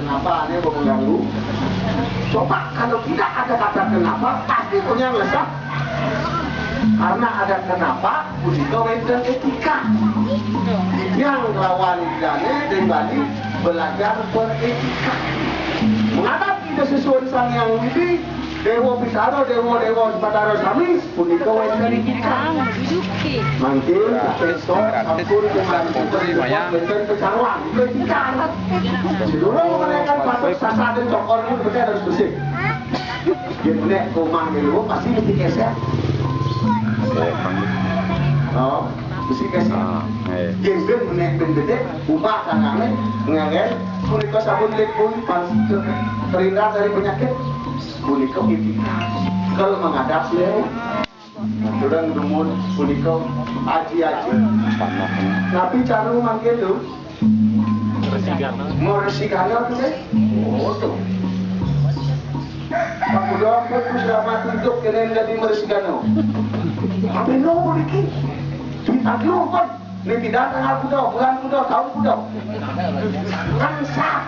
kenapa aneh mau mengganggu. Coba kalau tidak ada kata kenapa, pasti punya lesah. Karena ada kenapa, punika wenten etika. Yang lawan dane dan Bali belajar beretika. Menghadapi sesuatu sang yang ini, Dewa Pisaro, Dewa Batara Samis, punika wenten etika. Mangkil, besok, sampun kemarin wenten kecaruan, etika. Sedulur menaikkan batuk sasa dan cokor ini betul harus bersih. Dia punya rumah dulu pasti mesti keser. Oh, mesti keser. Jengben menaik bendede, ubah tangannya, ngangel, punika sabun lepun, terhindar dari penyakit, punika etika. Kalau menghadap leo, orang dumur punika aji-aji. Tapi caru mangkil tu, mau resigana tu deh. Oh tu. Pak Budok pun sudah mati untuk kena jadi meresigana. Tapi no boleh ki. Kita dulu pun. Ini tidak tanggal Budok, bulan Budok, tahun Budok. Kan sah.